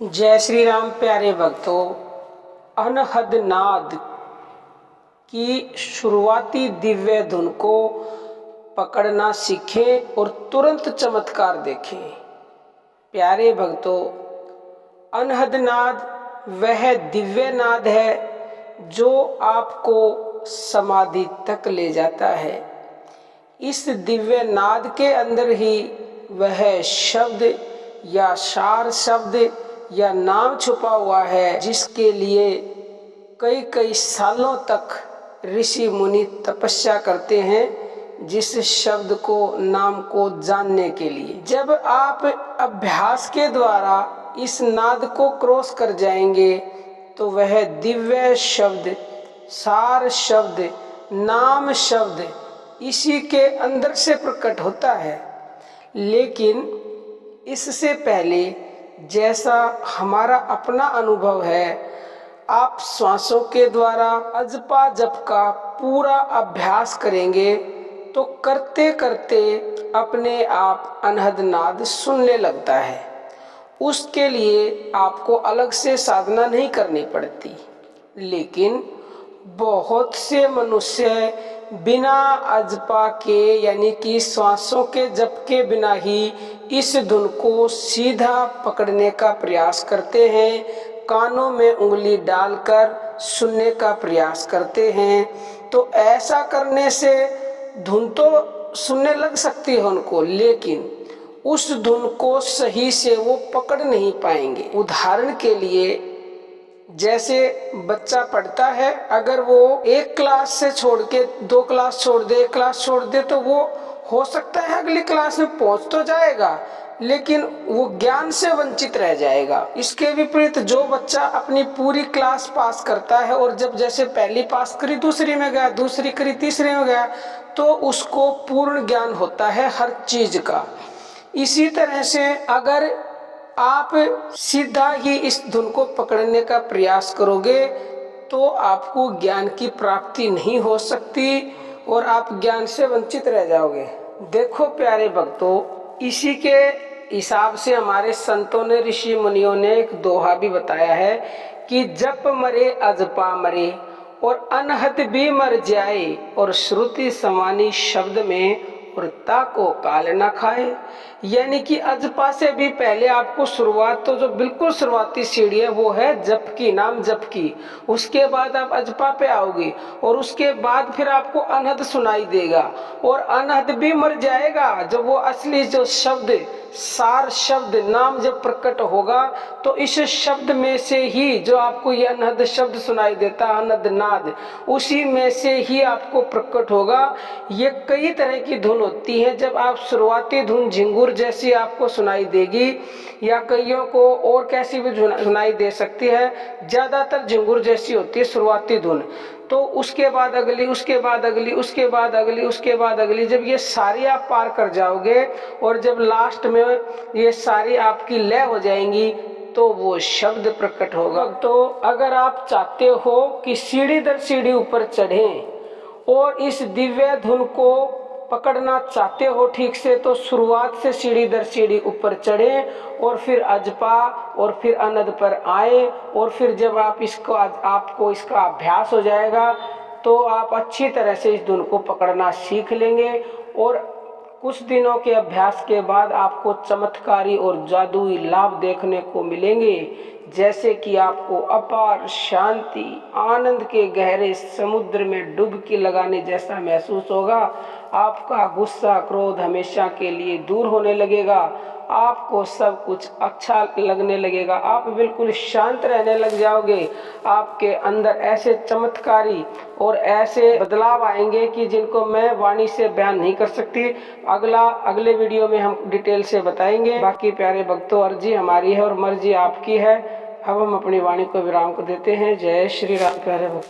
जय श्री राम प्यारे भक्तों। अनहद नाद की शुरुआती दिव्य धुन को पकड़ना सीखें और तुरंत चमत्कार देखें। प्यारे भक्तों, अनहद नाद वह दिव्य नाद है जो आपको समाधि तक ले जाता है। इस दिव्य नाद के अंदर ही वह शब्द या सार शब्द या नाम छुपा हुआ है, जिसके लिए कई कई सालों तक ऋषि मुनि तपस्या करते हैं, जिस शब्द को नाम को जानने के लिए। जब आप अभ्यास के द्वारा इस नाद को क्रॉस कर जाएंगे तो वह दिव्य शब्द, सार शब्द, नाम शब्द इसी के अंदर से प्रकट होता है। लेकिन इससे पहले जैसा हमारा अपना अनुभव है, आप श्वासों के द्वारा अजपा जप का पूरा अभ्यास करेंगे तो करते करते अपने आप अनहद नाद सुनने लगता है। उसके लिए आपको अलग से साधना नहीं करनी पड़ती। लेकिन बहुत से मनुष्य बिना अजपा के यानी कि श्वासों के जप के बिना ही इस धुन को सीधा पकड़ने का प्रयास करते हैं, कानों में उंगली डालकर सुनने का प्रयास करते हैं। तो ऐसा करने से धुन तो सुनने लग सकती है उनको, लेकिन उस धुन को सही से वो पकड़ नहीं पाएंगे। उदाहरण के लिए, जैसे बच्चा पढ़ता है, अगर वो एक क्लास से छोड़ के दो क्लास छोड़ दे, एक क्लास छोड़ दे, तो वो हो सकता है अगली क्लास में पहुंच तो जाएगा, लेकिन वो ज्ञान से वंचित रह जाएगा। इसके विपरीत जो बच्चा अपनी पूरी क्लास पास करता है और जब जैसे पहली पास करी दूसरी में गया, दूसरी करी तीसरी में गया, तो उसको पूर्ण ज्ञान होता है हर चीज का। इसी तरह से अगर आप सीधा ही इस धुन को पकड़ने का प्रयास करोगे तो आपको ज्ञान की प्राप्ति नहीं हो सकती और आप ज्ञान से वंचित रह जाओगे। देखो प्यारे भक्तों, इसी के हिसाब से हमारे संतों ने, ऋषि मुनियों ने एक दोहा भी बताया है कि जप मरे अजपा मरे और अनहद भी मर जाए और श्रुति समानी शब्द में और ताको काल न खाए। यानी कि अजपा से भी पहले आपको शुरुआत, तो जो बिल्कुल शुरुआती सीढ़ी है वो है जप की, नाम जप की। उसके बाद आप अजपा पे आओगे और उसके बाद फिर आपको अनहद सुनाई देगा और अनहद भी मर जाएगा। जब वो असली जो शब्द, सार शब्द, नाम जब प्रकट होगा तो इस शब्द में से ही जो आपको ये अनहद शब्द सुनाई देता, अनहद नाद, उसी में से ही आपको प्रकट होगा। ये कई तरह की धुन होती है। जब आप शुरुआती धुन झिंगुर जैसी आपको सुनाई देगी, या कईयों को और कैसी भी सुनाई दे सकती है, ज्यादातर झिंगुर जैसी होती है शुरुआती धुन। तो उसके बाद अगली, उसके बाद अगली, उसके बाद अगली, उसके बाद अगली, जब ये सारी आप पार कर जाओगे और जब लास्ट में ये सारी आपकी लय हो जाएंगी तो वो शब्द प्रकट होगा। तो अगर आप चाहते हो कि सीढ़ी दर सीढ़ी ऊपर चढ़ें और इस दिव्य धुन को पकड़ना चाहते हो ठीक से, तो शुरुआत से सीढ़ी दर सीढ़ी ऊपर चढ़े और फिर अजपा और फिर अनहद पर आए और फिर जब आपको इसका अभ्यास हो जाएगा तो आप अच्छी तरह से इस धुन को पकड़ना सीख लेंगे। और कुछ दिनों के अभ्यास के बाद आपको चमत्कारी और जादुई लाभ देखने को मिलेंगे, जैसे कि आपको अपार शांति, आनंद के गहरे समुद्र में डुबकी लगाने जैसा महसूस होगा। आपका गुस्सा, क्रोध हमेशा के लिए दूर होने लगेगा। आपको सब कुछ अच्छा लगने लगेगा। आप बिल्कुल शांत रहने लग जाओगे। आपके अंदर ऐसे चमत्कारी और ऐसे बदलाव आएंगे कि जिनको मैं वाणी से बयान नहीं कर सकती। अगले वीडियो में हम डिटेल से बताएंगे। बाकी प्यारे भक्तों, अर्जी हमारी है और मर्जी आपकी है। अब हम अपनी वाणी को विराम को देते हैं। जय श्री राम प्यारे भक्त।